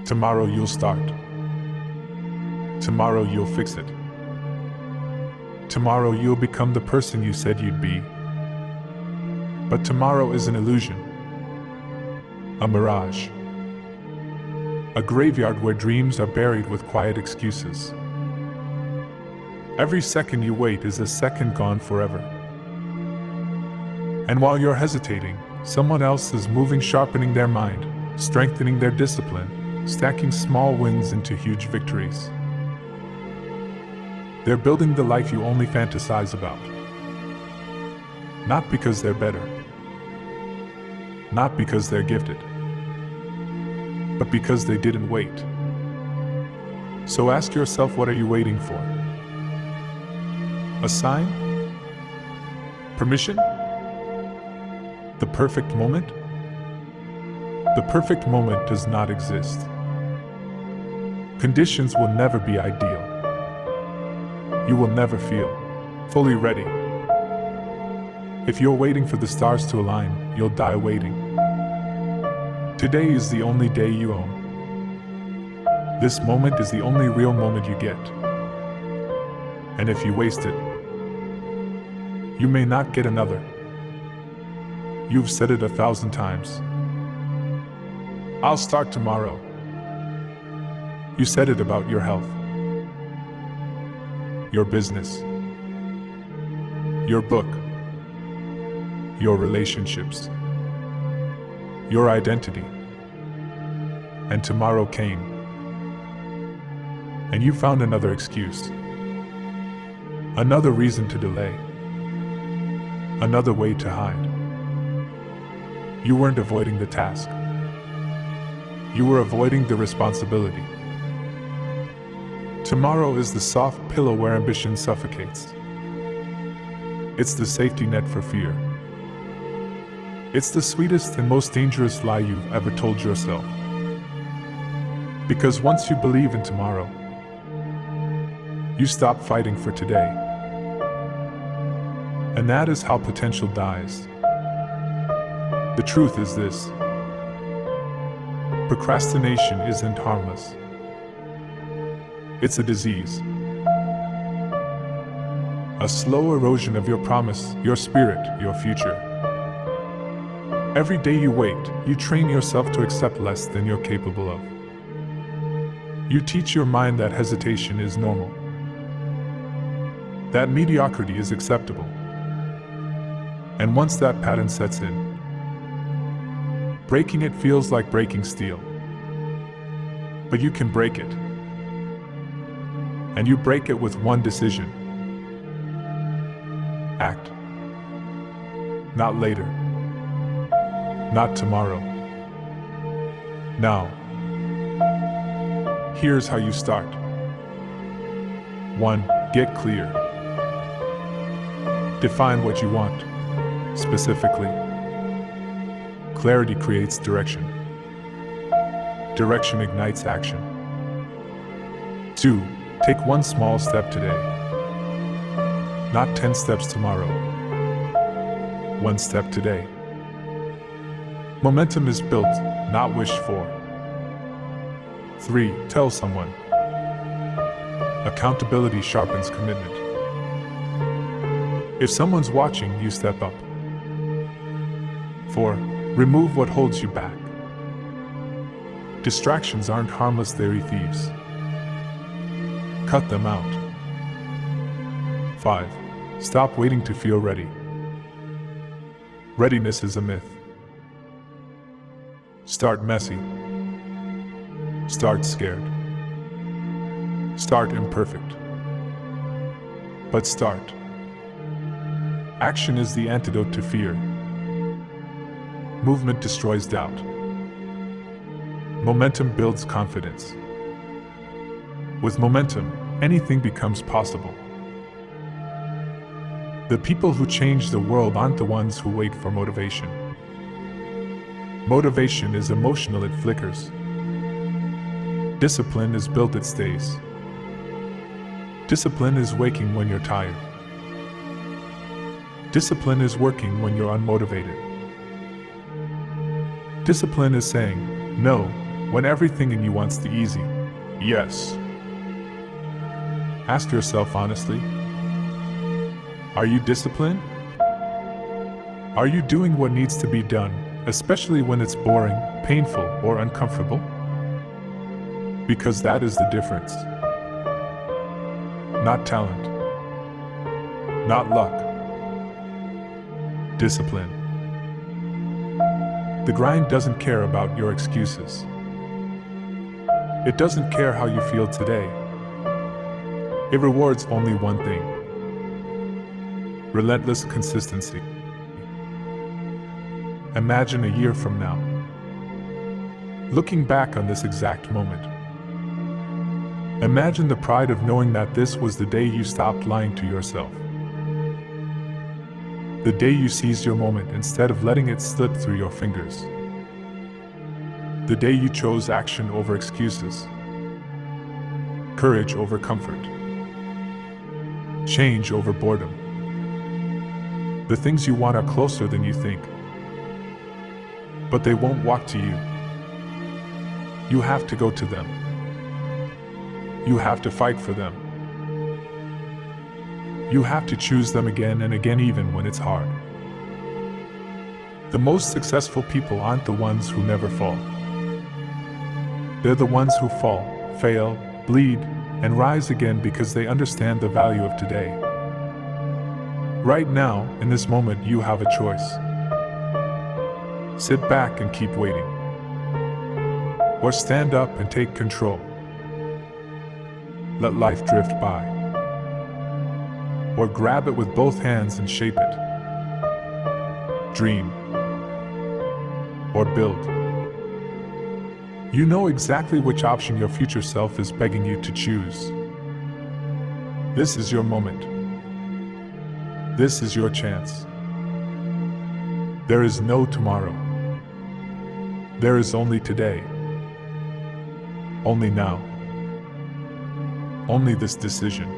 Tomorrow you'll start. Tomorrow you'll fix it. Tomorrow you'll become the person you said you'd be. But tomorrow is an illusion, a mirage, a graveyard where dreams are buried with quiet excuses. Every second you wait is a second gone forever. And while you're hesitating, someone else is moving, sharpening their mind, strengthening their discipline, stacking small wins into huge victories. They're building the life you only fantasize about. Not because they're better, not because they're gifted, but because they didn't wait. So ask yourself, what are you waiting for? A sign? Permission? The perfect moment? The perfect moment does not exist. Conditions will never be ideal. You will never feel fully ready. If you're waiting for the stars to align, you'll die waiting. Today is the only day you own. This moment is the only real moment you get. And if you waste it, you may not get another. You've said it 1,000 times. I'll start tomorrow. You said it about your health, your business, your book, your relationships, your identity. And tomorrow came. And you found another excuse, another reason to delay, another way to hide. You weren't avoiding the task. You were avoiding the responsibility. Tomorrow is the soft pillow where ambition suffocates. It's the safety net for fear. It's the sweetest and most dangerous lie you've ever told yourself. Because once you believe in tomorrow, you stop fighting for today. And that is how potential dies. The truth is this: procrastination isn't harmless. It's a disease. A slow erosion of your promise, your spirit, your future. Every day you wait, you train yourself to accept less than you're capable of. You teach your mind that hesitation is normal, that mediocrity is acceptable. And once that pattern sets in, breaking it feels like breaking steel. But you can break it. And you break it with one decision. Act. Not later. Not tomorrow. Now. Here's how you start. 1. Get clear. Define what you want, specifically. Clarity creates direction. Direction ignites action. 2. Take one small step today. Not 10 steps tomorrow. 1 step today. Momentum is built, not wished for. 3. Tell someone. Accountability sharpens commitment. If someone's watching, you step up. 4. Remove what holds you back. Distractions aren't harmless, they're thieves. Cut them out. 5. Stop waiting to feel ready. Readiness is a myth. Start messy. Start scared. Start imperfect. But start. Action is the antidote to fear. Movement destroys doubt. Momentum builds confidence. With momentum, anything becomes possible. The people who change the world aren't the ones who wait for motivation. Motivation is emotional, it flickers. Discipline is built, it stays. Discipline is waking when you're tired. Discipline is working when you're unmotivated. Discipline is saying no when everything in you wants the easy yes. Ask yourself honestly, are you disciplined? Are you doing what needs to be done, especially when it's boring, painful, or uncomfortable? Because that is the difference. Not talent, not luck, discipline. The grind doesn't care about your excuses. It doesn't care how you feel today. It rewards only one thing: relentless consistency. Imagine a year from now, looking back on this exact moment. Imagine the pride of knowing that this was the day you stopped lying to yourself. The day you seized your moment instead of letting it slip through your fingers. The day you chose action over excuses, courage over comfort, change over boredom. The things you want are closer than you think, but they won't walk to you. You have to go to them. You have to fight for them. You have to choose them again and again, even when it's hard. The most successful people aren't the ones who never fall. They're the ones who fall, fail, bleed, and rise again because they understand the value of today. Right now, in this moment, you have a choice. Sit back and keep waiting. Or stand up and take control. Let life drift by. Or grab it with both hands and shape it. Dream. Or build. You know exactly which option your future self is begging you to choose. This is your moment. This is your chance. There is no tomorrow. There is only today. Only now. Only this decision.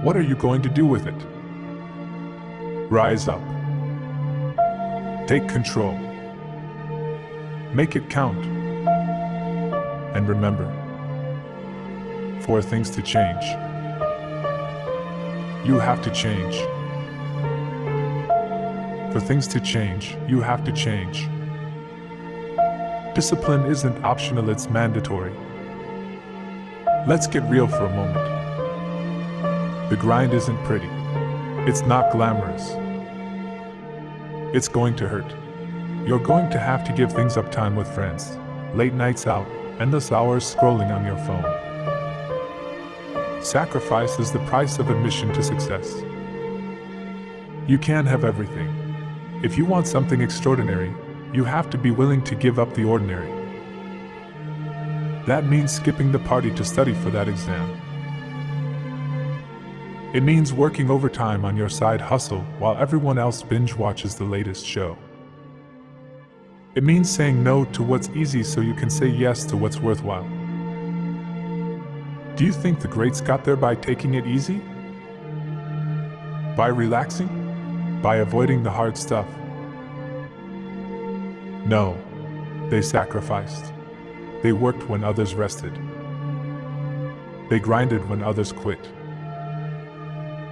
What are you going to do with it? Rise up. Take control. Make it count. And remember, for things to change, you have to change. For things to change, you have to change. Discipline isn't optional, it's mandatory. Let's get real for a moment. The grind isn't pretty. It's not glamorous. It's going to hurt. You're going to have to give things up: time with friends, late nights out, endless hours scrolling on your phone. Sacrifice is the price of admission to success. You can't have everything. If you want something extraordinary, you have to be willing to give up the ordinary. That means skipping the party to study for that exam. It means working overtime on your side hustle while everyone else binge watches the latest show. It means saying no to what's easy so you can say yes to what's worthwhile. Do you think the greats got there by taking it easy? By relaxing? By avoiding the hard stuff? No, they sacrificed. They worked when others rested. They grinded when others quit.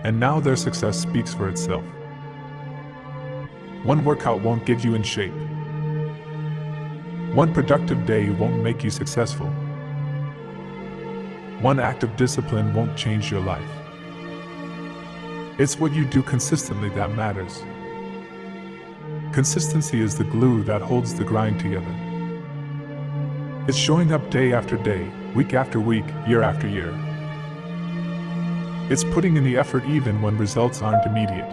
And now their success speaks for itself. One workout won't get you in shape. One productive day won't make you successful. One act of discipline won't change your life. It's what you do consistently that matters. Consistency is the glue that holds the grind together. It's showing up day after day, week after week, year after year. It's putting in the effort even when results aren't immediate.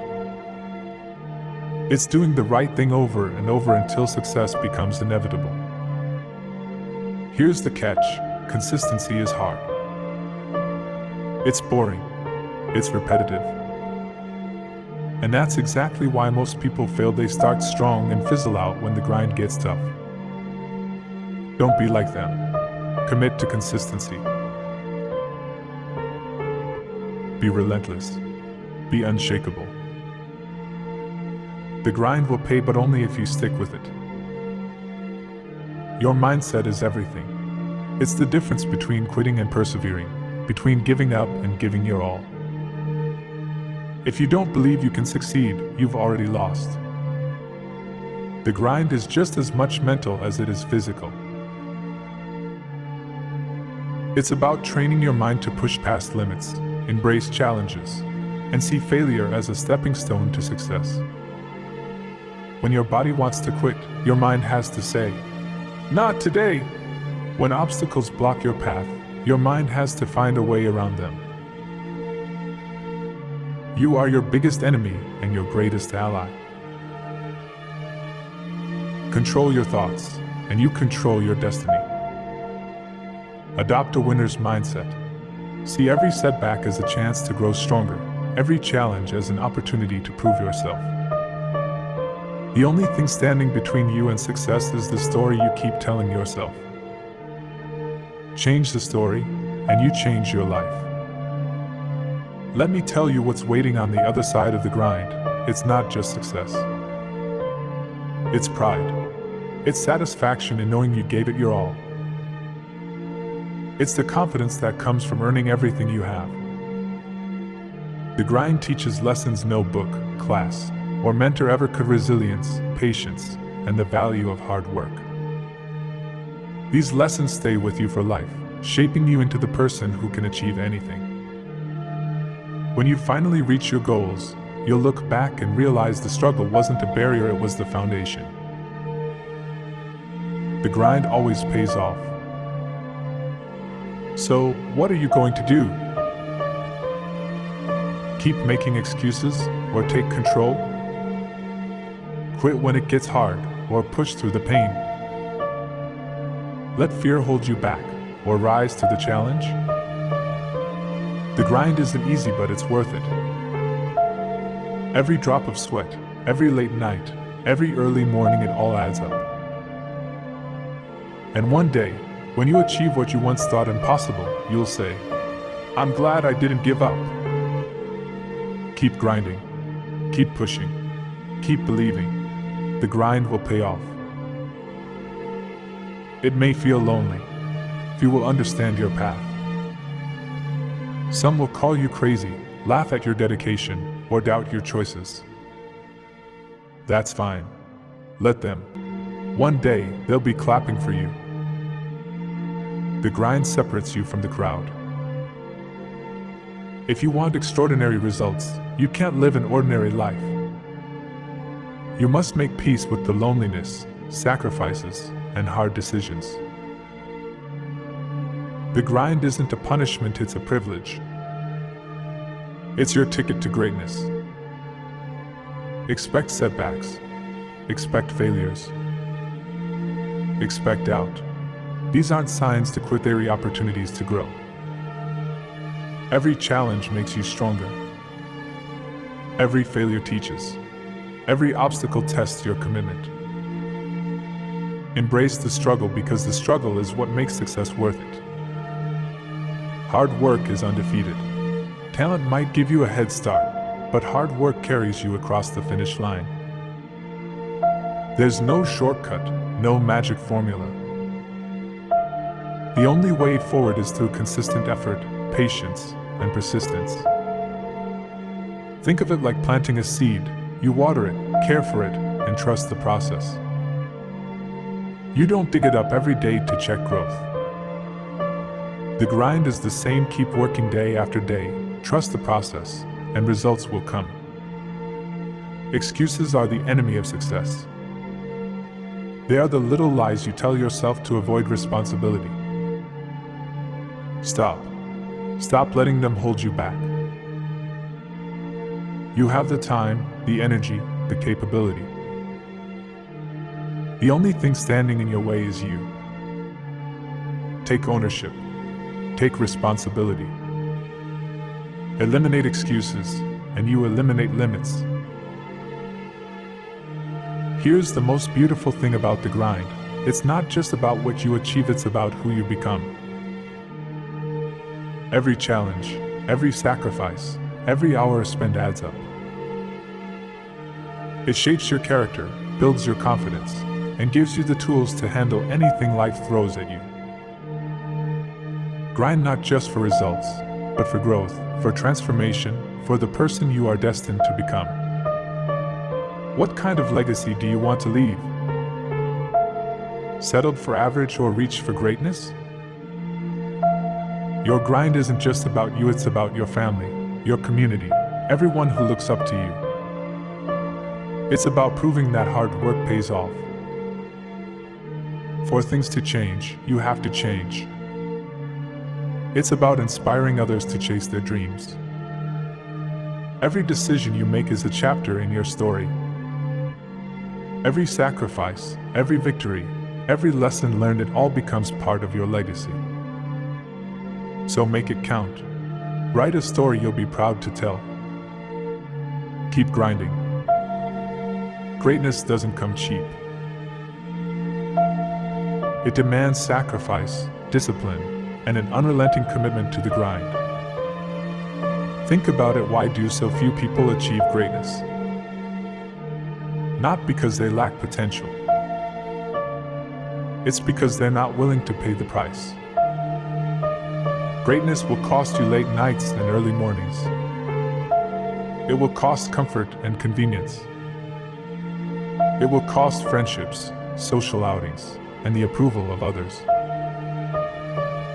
It's doing the right thing over and over until success becomes inevitable. Here's the catch: consistency is hard. It's boring. It's repetitive. And that's exactly why most people fail. They start strong and fizzle out when the grind gets tough. Don't be like them. Commit to consistency. Be relentless. Be unshakable. The grind will pay, but only if you stick with it. Your mindset is everything. It's the difference between quitting and persevering, between giving up and giving your all. If you don't believe you can succeed, you've already lost. The grind is just as much mental as it is physical. It's about training your mind to push past limits, embrace challenges, and see failure as a stepping stone to success. When your body wants to quit, your mind has to say, "Not today." When obstacles block your path, your mind has to find a way around them. You are your biggest enemy and your greatest ally. Control your thoughts, and you control your destiny. Adopt a winner's mindset. See every setback as a chance to grow stronger, every challenge as an opportunity to prove yourself. The only thing standing between you and success is the story you keep telling yourself. Change the story, and you change your life. Let me tell you what's waiting on the other side of the grind. It's not just success. It's pride. It's satisfaction in knowing you gave it your all. It's the confidence that comes from earning everything you have. The grind teaches lessons no book, class, or mentor ever could: resilience, patience, and the value of hard work. These lessons stay with you for life, shaping you into the person who can achieve anything. When you finally reach your goals, you'll look back and realize the struggle wasn't a barrier, it was the foundation. The grind always pays off. So, what are you going to do? Keep making excuses or take control? Quit when it gets hard or push through the pain? Let fear hold you back or rise to the challenge? The grind isn't easy, but it's worth it. Every drop of sweat, every late night, every early morning, it all adds up. And one day, when you achieve what you once thought impossible, you'll say, "I'm glad I didn't give up." Keep grinding. Keep pushing. Keep believing. The grind will pay off. It may feel lonely. Few will understand your path. Some will call you crazy, laugh at your dedication, or doubt your choices. That's fine. Let them. One day, they'll be clapping for you. The grind separates you from the crowd. If you want extraordinary results, you can't live an ordinary life. You must make peace with the loneliness, sacrifices, and hard decisions. The grind isn't a punishment, it's a privilege. It's your ticket to greatness. Expect setbacks. Expect failures. Expect doubt. These aren't signs to quit, they're opportunities to grow. Every challenge makes you stronger. Every failure teaches. Every obstacle tests your commitment. Embrace the struggle, because the struggle is what makes success worth it. Hard work is undefeated. Talent might give you a head start, but hard work carries you across the finish line. There's no shortcut, no magic formula. The only way forward is through consistent effort, patience, and persistence. Think of it like planting a seed. You water it, care for it, and trust the process. You don't dig it up every day to check growth. The grind is the same. Keep working day after day, trust the process, and results will come. Excuses are the enemy of success. They are the little lies you tell yourself to avoid responsibility. Stop. Stop letting them hold you back. You have the time, the energy, the capability. The only thing standing in your way is you. Take ownership. Take responsibility. Eliminate excuses, and you eliminate limits. Here's the most beautiful thing about the grind. It's not just about what you achieve, it's about who you become. Every challenge, every sacrifice, every hour spent adds up. It shapes your character, builds your confidence, and gives you the tools to handle anything life throws at you. Grind not just for results, but for growth, for transformation, for the person you are destined to become. What kind of legacy do you want to leave? Settled for average or reach for greatness? Your grind isn't just about you, it's about your family, your community, everyone who looks up to you. It's about proving that hard work pays off. For things to change, you have to change. It's about inspiring others to chase their dreams. Every decision you make is a chapter in your story. Every sacrifice, every victory, every lesson learned, it all becomes part of your legacy. So make it count. Write a story you'll be proud to tell. Keep grinding. Greatness doesn't come cheap. It demands sacrifice, discipline, and an unrelenting commitment to the grind. Think about it, why do so few people achieve greatness? Not because they lack potential. It's because they're not willing to pay the price. Greatness will cost you late nights and early mornings. It will cost comfort and convenience. It will cost friendships, social outings, and the approval of others.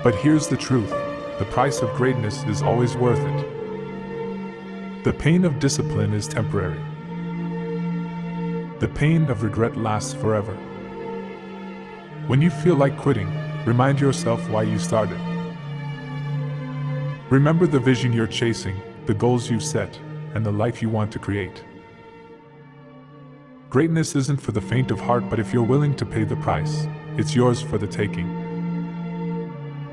But here's the truth, the price of greatness is always worth it. The pain of discipline is temporary. The pain of regret lasts forever. When you feel like quitting, remind yourself why you started. Remember the vision you're chasing, the goals you set, and the life you want to create. Greatness isn't for the faint of heart, but if you're willing to pay the price, it's yours for the taking.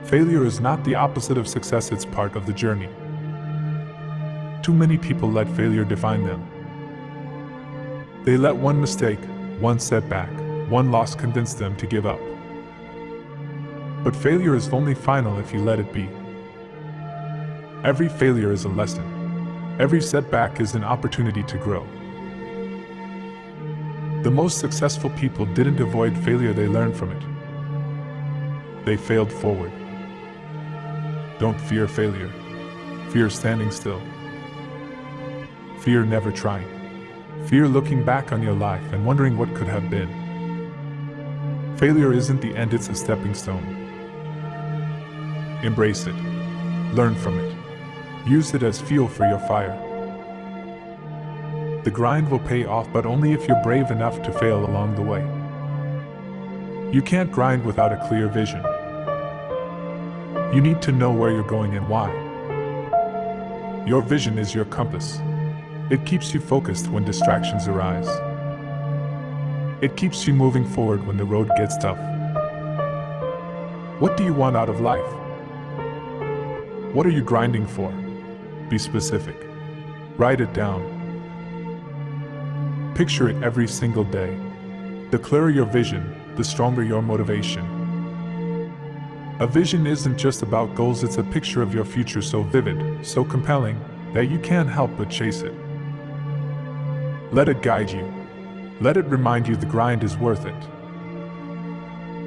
Failure is not the opposite of success, it's part of the journey. Too many people let failure define them. They let one mistake, one setback, one loss convince them to give up. But failure is only final if you let it be. Every failure is a lesson. Every setback is an opportunity to grow. The most successful people didn't avoid failure, they learned from it. They failed forward. Don't fear failure. Fear standing still. Fear never trying. Fear looking back on your life and wondering what could have been. Failure isn't the end, it's a stepping stone. Embrace it. Learn from it. Use it as fuel for your fire. The grind will pay off, but only if you're brave enough to fail along the way. You can't grind without a clear vision. You need to know where you're going and why. Your vision is your compass. It keeps you focused when distractions arise. It keeps you moving forward when the road gets tough. What do you want out of life? What are you grinding for? Be specific. Write it down. Picture it every single day. The clearer your vision, the stronger your motivation. A vision isn't just about goals, it's a picture of your future so vivid, so compelling, that you can't help but chase it. Let it guide you. Let it remind you the grind is worth it.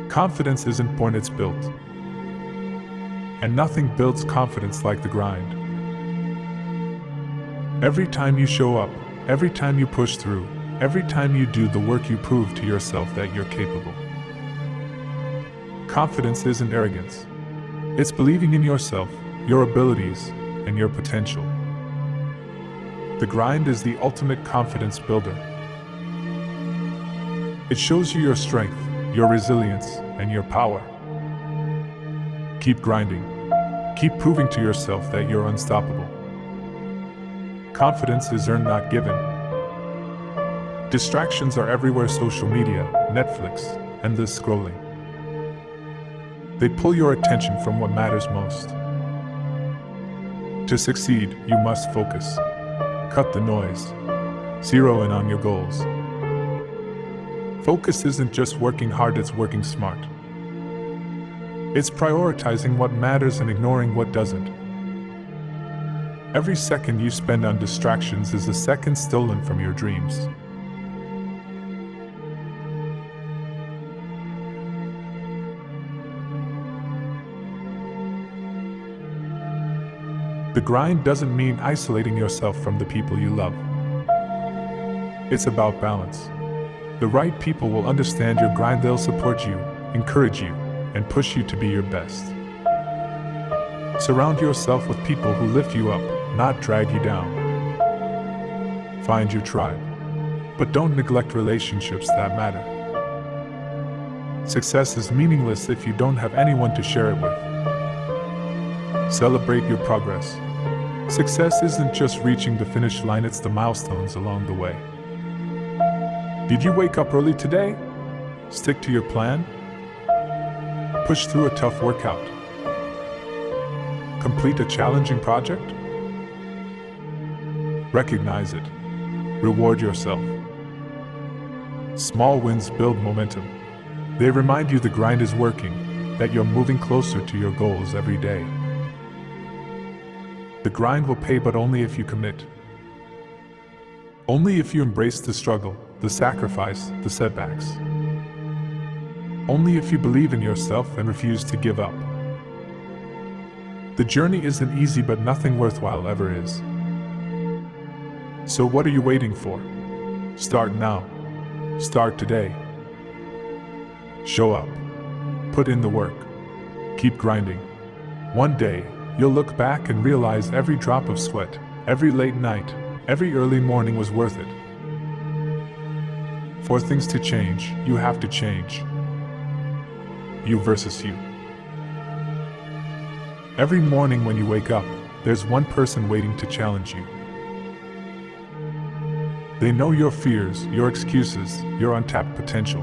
Confidence isn't born, it's built. And nothing builds confidence like the grind. Every time you show up, every time you push through, every time you do the work, you prove to yourself that you're capable. Confidence isn't arrogance. It's believing in yourself, your abilities, and your potential. The grind is the ultimate confidence builder. It shows you your strength, your resilience, and your power. Keep grinding. Keep proving to yourself that you're unstoppable. Confidence is earned, not given. Distractions are everywhere: social media, Netflix, endless scrolling. They pull your attention from what matters most. To succeed, you must focus. Cut the noise. Zero in on your goals. Focus isn't just working hard, it's working smart. It's prioritizing what matters and ignoring what doesn't. Every second you spend on distractions is a second stolen from your dreams. The grind doesn't mean isolating yourself from the people you love. It's about balance. The right people will understand your grind, they'll support you, encourage you, and push you to be your best. Surround yourself with people who lift you up, not drag you down. Find your tribe, but don't neglect relationships that matter. Success is meaningless if you don't have anyone to share it with. Celebrate your progress. Success isn't just reaching the finish line, it's the milestones along the way. Did you wake up early today? Stick to your plan? Push through a tough workout? Complete a challenging project? Recognize it. Reward yourself. Small wins build momentum. They remind you the grind is working, that you're moving closer to your goals every day. The grind will pay, but only if you commit. Only if you embrace the struggle, the sacrifice, the setbacks. Only if you believe in yourself and refuse to give up. The journey isn't easy, but nothing worthwhile ever is. So what are you waiting for? Start now. Start today. Show up. Put in the work. Keep grinding. One day, you'll look back and realize every drop of sweat, every late night, every early morning was worth it. For things to change, you have to change. You versus you. Every morning when you wake up, there's one person waiting to challenge you. They know your fears, your excuses, your untapped potential.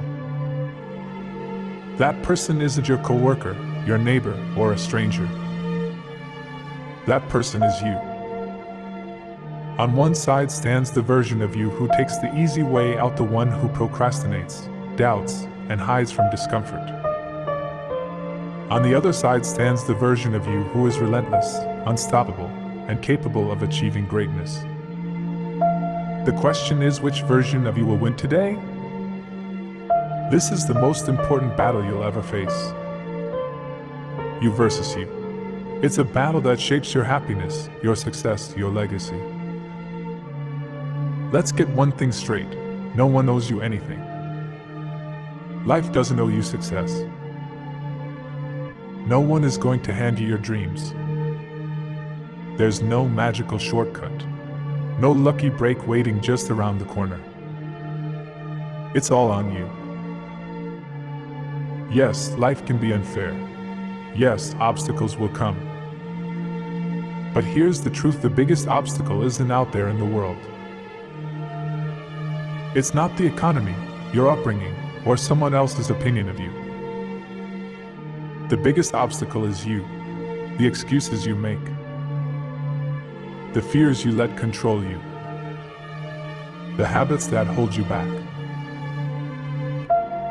That person isn't your coworker, your neighbor, or a stranger. That person is you. On one side stands the version of you who takes the easy way out, the one who procrastinates, doubts, and hides from discomfort. On the other side stands the version of you who is relentless, unstoppable, and capable of achieving greatness. The question is, which version of you will win today? This is the most important battle you'll ever face. You versus you. It's a battle that shapes your happiness, your success, your legacy. Let's get one thing straight. No one owes you anything. Life doesn't owe you success. No one is going to hand you your dreams. There's no magical shortcut. No lucky break waiting just around the corner. It's all on you. Yes, life can be unfair. Yes, obstacles will come. But here's the truth: the biggest obstacle isn't out there in the world. It's not the economy, your upbringing, or someone else's opinion of you. The biggest obstacle is you, the excuses you make, the fears you let control you, the habits that hold you back.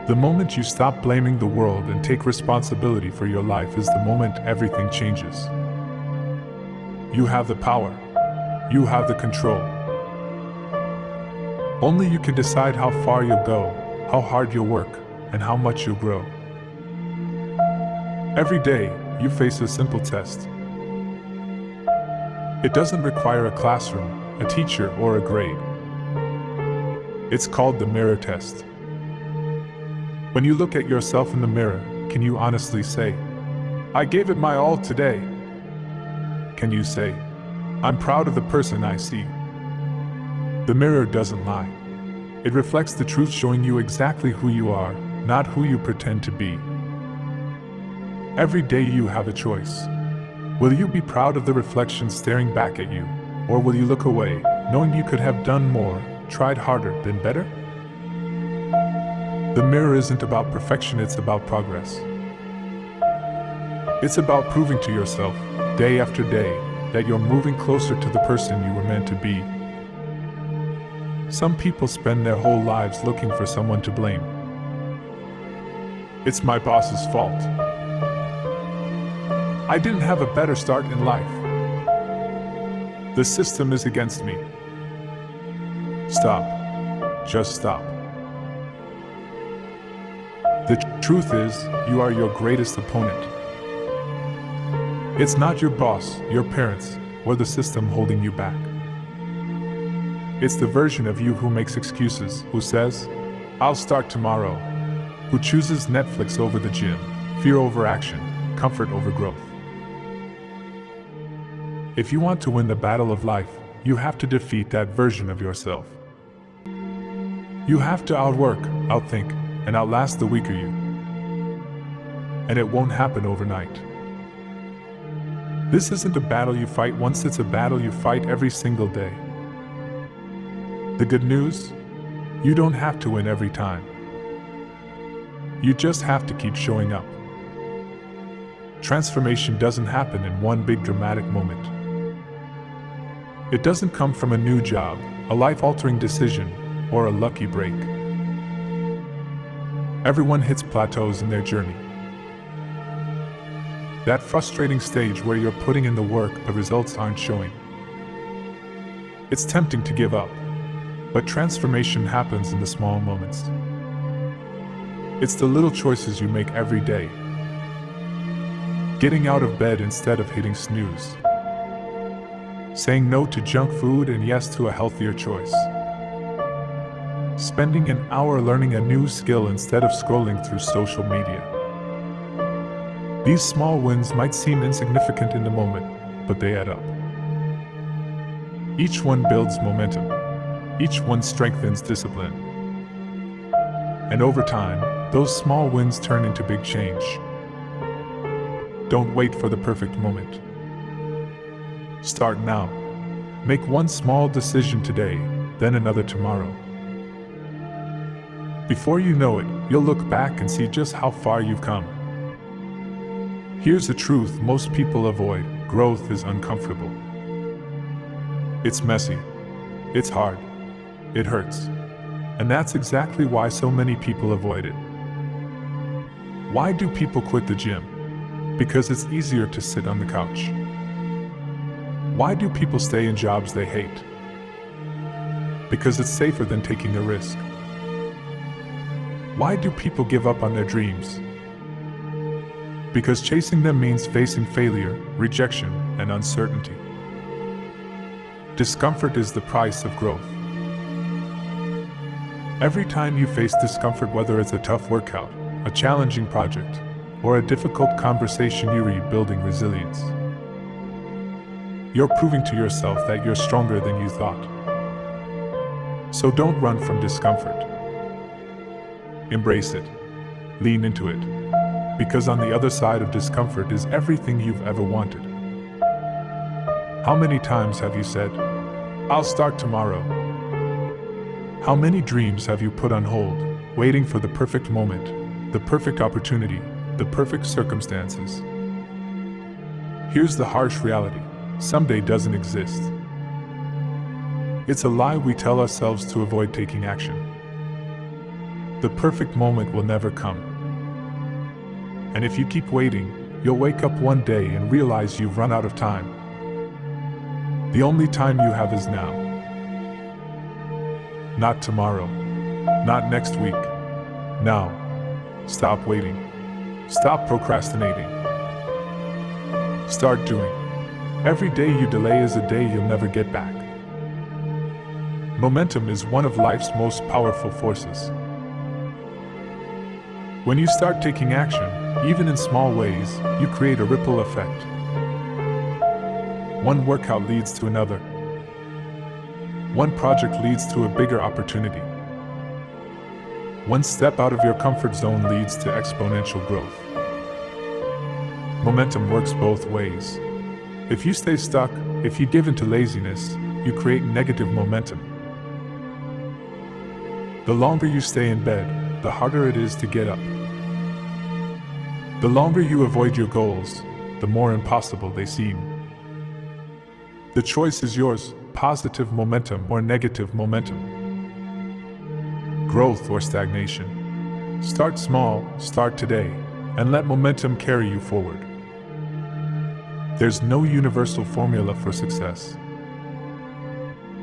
The moment you stop blaming the world and take responsibility for your life is the moment everything changes. You have the power. You have the control. Only you can decide how far you'll go, how hard you'll work, and how much you'll grow. Every day, you face a simple test. It doesn't require a classroom, a teacher, or a grade. It's called the mirror test. When you look at yourself in the mirror, can you honestly say, "I gave it my all today"? Can you say, "I'm proud of the person I see"? The mirror doesn't lie. It reflects the truth, showing you exactly who you are, not who you pretend to be. Every day you have a choice. Will you be proud of the reflection staring back at you, or will you look away, knowing you could have done more, tried harder, been better? The mirror isn't about perfection, it's about progress. It's about proving to yourself, day after day, that you're moving closer to the person you were meant to be. Some people spend their whole lives looking for someone to blame. It's my boss's fault. I didn't have a better start in life. The system is against me. Stop. Just stop. The truth is, you are your greatest opponent. It's not your boss, your parents, or the system holding you back. It's the version of you who makes excuses, who says, "I'll start tomorrow," who chooses Netflix over the gym, fear over action, comfort over growth. If you want to win the battle of life, you have to defeat that version of yourself. You have to outwork, outthink, and outlast the weaker you. And it won't happen overnight. This isn't a battle you fight once, it's a battle you fight every single day. The good news? You don't have to win every time. You just have to keep showing up. Transformation doesn't happen in one big dramatic moment. It doesn't come from a new job, a life-altering decision, or a lucky break. Everyone hits plateaus in their journey. That frustrating stage where you're putting in the work but results aren't showing. It's tempting to give up, but transformation happens in the small moments. It's the little choices you make every day. Getting out of bed instead of hitting snooze. Saying no to junk food and yes to a healthier choice. Spending an hour learning a new skill instead of scrolling through social media. These small wins might seem insignificant in the moment, but they add up. Each one builds momentum. Each one strengthens discipline. And over time, those small wins turn into big change. Don't wait for the perfect moment. Start now. Make one small decision today, then another tomorrow. Before you know it, you'll look back and see just how far you've come. Here's the truth most people avoid: growth is uncomfortable. It's messy. It's hard. It hurts. And that's exactly why so many people avoid it. Why do people quit the gym? Because it's easier to sit on the couch. Why do people stay in jobs they hate? Because it's safer than taking a risk. Why do people give up on their dreams? Because chasing them means facing failure, rejection, and uncertainty. Discomfort is the price of growth. Every time you face discomfort, whether it's a tough workout, a challenging project, or a difficult conversation, you are building resilience. You're proving to yourself that you're stronger than you thought. So don't run from discomfort. Embrace it. Lean into it. Because on the other side of discomfort is everything you've ever wanted. How many times have you said, "I'll start tomorrow"? How many dreams have you put on hold, waiting for the perfect moment, the perfect opportunity, the perfect circumstances? Here's the harsh reality: someday doesn't exist. It's a lie we tell ourselves to avoid taking action. The perfect moment will never come. And if you keep waiting, you'll wake up one day and realize you've run out of time. The only time you have is now. Not tomorrow. Not next week. Now. Stop waiting. Stop procrastinating. Start doing. Every day you delay is a day you'll never get back. Momentum is one of life's most powerful forces. When you start taking action, even in small ways, you create a ripple effect. One workout leads to another. One project leads to a bigger opportunity. One step out of your comfort zone leads to exponential growth. Momentum works both ways. If you stay stuck, if you give in to laziness, you create negative momentum. The longer you stay in bed, the harder it is to get up. The longer you avoid your goals, the more impossible they seem. The choice is yours: positive momentum or negative momentum. Growth or stagnation. Start small, start today, and let momentum carry you forward. There's no universal formula for success.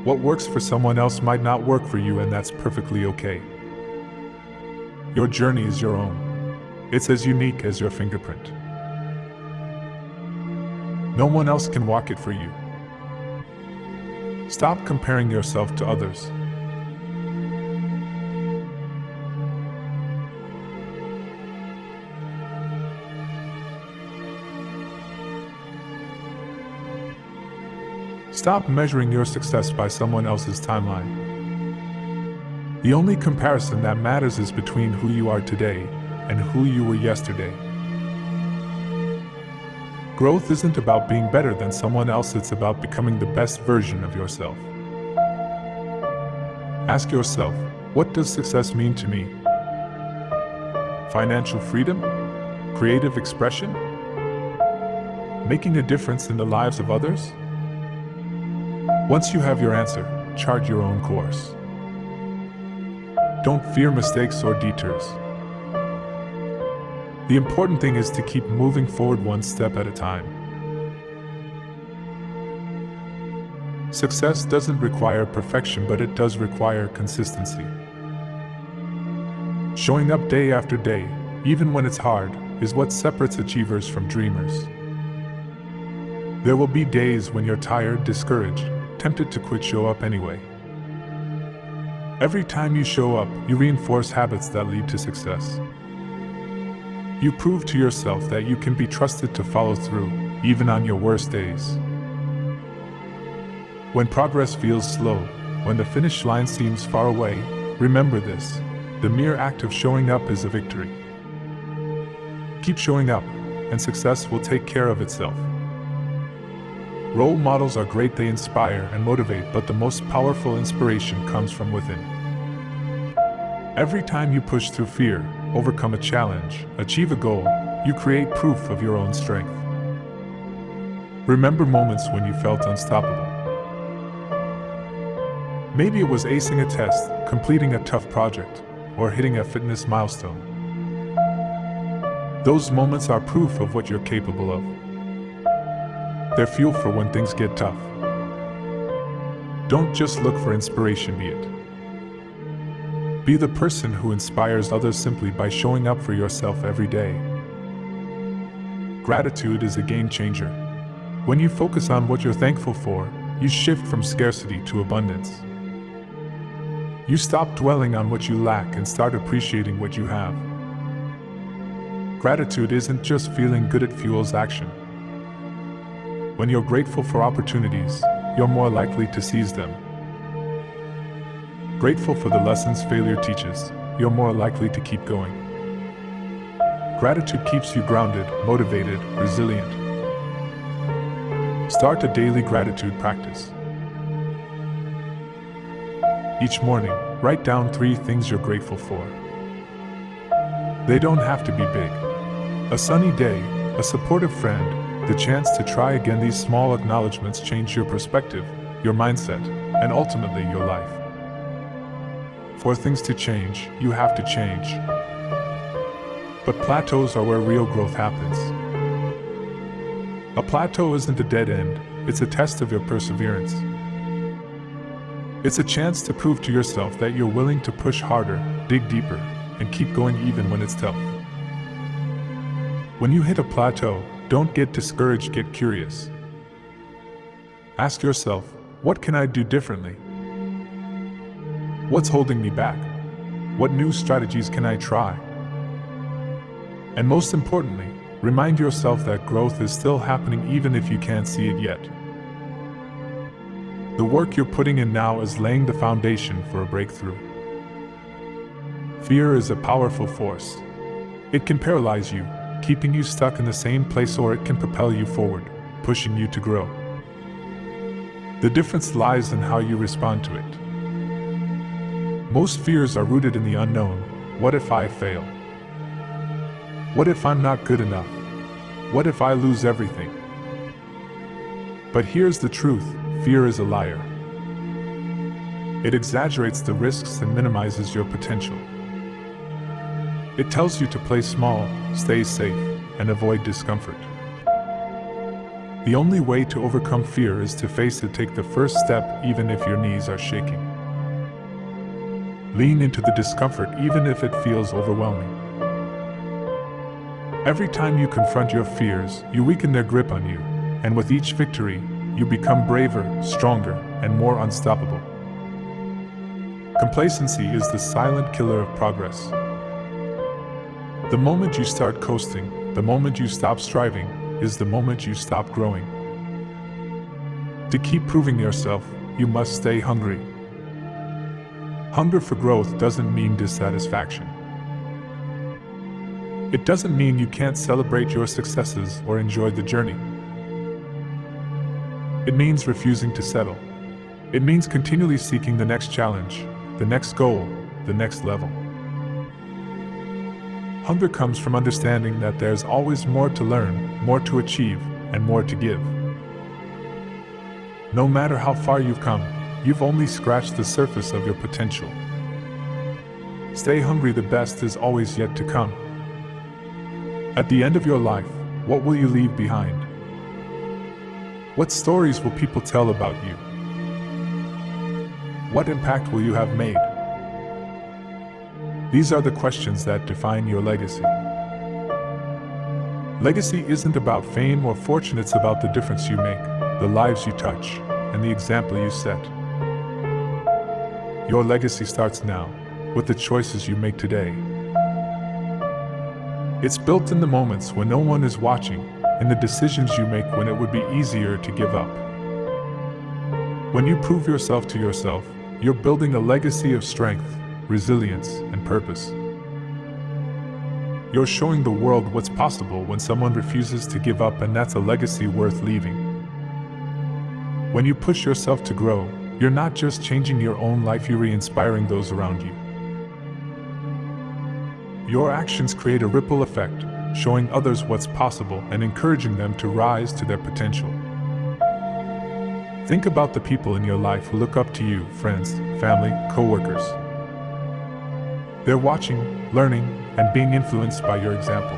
What works for someone else might not work for you, and that's perfectly okay. Your journey is your own. It's as unique as your fingerprint. No one else can walk it for you. Stop comparing yourself to others. Stop measuring your success by someone else's timeline. The only comparison that matters is between who you are today and who you were yesterday. Growth isn't about being better than someone else, it's about becoming the best version of yourself. Ask yourself, what does success mean to me? Financial freedom? Creative expression? Making a difference in the lives of others? Once you have your answer, chart your own course. Don't fear mistakes or detours. The important thing is to keep moving forward one step at a time. Success doesn't require perfection, but it does require consistency. Showing up day after day, even when it's hard, is what separates achievers from dreamers. There will be days when you're tired, discouraged, tempted to quit. Show up anyway. Every time you show up, you reinforce habits that lead to success. You prove to yourself that you can be trusted to follow through, even on your worst days. When progress feels slow, when the finish line seems far away, remember this: the mere act of showing up is a victory. Keep showing up, and success will take care of itself. Role models are great, they inspire and motivate, but the most powerful inspiration comes from within. Every time you push through fear, overcome a challenge, achieve a goal, you create proof of your own strength. Remember moments when you felt unstoppable. Maybe it was acing a test, completing a tough project, or hitting a fitness milestone. Those moments are proof of what you're capable of. They're fuel for when things get tough. Don't just look for inspiration, be it. Be the person who inspires others simply by showing up for yourself every day. Gratitude is a game changer. When you focus on what you're thankful for, you shift from scarcity to abundance. You stop dwelling on what you lack and start appreciating what you have. Gratitude isn't just feeling good, it fuels action. When you're grateful for opportunities, you're more likely to seize them. Grateful for the lessons failure teaches, you're more likely to keep going. Gratitude keeps you grounded, motivated, resilient. Start a daily gratitude practice. Each morning, write down 3 things you're grateful for. They don't have to be big. A sunny day, a supportive friend, the chance to try again. These small acknowledgments change your perspective, your mindset, and ultimately your life. For things to change, you have to change. But plateaus are where real growth happens. A plateau isn't a dead end, it's a test of your perseverance. It's a chance to prove to yourself that you're willing to push harder, dig deeper, and keep going even when it's tough. When you hit a plateau, don't get discouraged, get curious. Ask yourself, what can I do differently? What's holding me back? What new strategies can I try? And most importantly, remind yourself that growth is still happening even if you can't see it yet. The work you're putting in now is laying the foundation for a breakthrough. Fear is a powerful force. It can paralyze you, keeping you stuck in the same place, or it can propel you forward, pushing you to grow. The difference lies in how you respond to it. Most fears are rooted in the unknown. What if I fail? What if I'm not good enough? What if I lose everything? But here's the truth, fear is a liar. It exaggerates the risks and minimizes your potential. It tells you to play small, stay safe, and avoid discomfort. The only way to overcome fear is to face it. Take the first step even if your knees are shaking. Lean into the discomfort even if it feels overwhelming. Every time you confront your fears, you weaken their grip on you, and with each victory, you become braver, stronger, and more unstoppable. Complacency is the silent killer of progress. The moment you start coasting, the moment you stop striving, is the moment you stop growing. To keep proving yourself, you must stay hungry. Hunger for growth doesn't mean dissatisfaction. It doesn't mean you can't celebrate your successes or enjoy the journey. It means refusing to settle. It means continually seeking the next challenge, the next goal, the next level. Hunger comes from understanding that there's always more to learn, more to achieve, and more to give. No matter how far you've come, you've only scratched the surface of your potential. Stay hungry, the best is always yet to come. At the end of your life, what will you leave behind? What stories will people tell about you? What impact will you have made? These are the questions that define your legacy. Legacy isn't about fame or fortune, it's about the difference you make, the lives you touch, and the example you set. Your legacy starts now, with the choices you make today. It's built in the moments when no one is watching, in the decisions you make when it would be easier to give up. When you prove yourself to yourself, you're building a legacy of strength, resilience, and purpose. You're showing the world what's possible when someone refuses to give up, and that's a legacy worth leaving. When you push yourself to grow, you're not just changing your own life, you're re-inspiring those around you. Your actions create a ripple effect, showing others what's possible and encouraging them to rise to their potential. Think about the people in your life who look up to you, friends, family, co-workers. They're watching, learning, and being influenced by your example.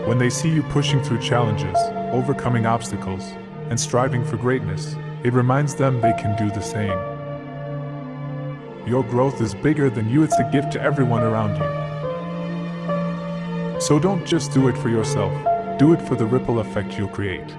When they see you pushing through challenges, overcoming obstacles, and striving for greatness, it reminds them they can do the same. Your growth is bigger than you, it's a gift to everyone around you. So don't just do it for yourself, do it for the ripple effect you'll create.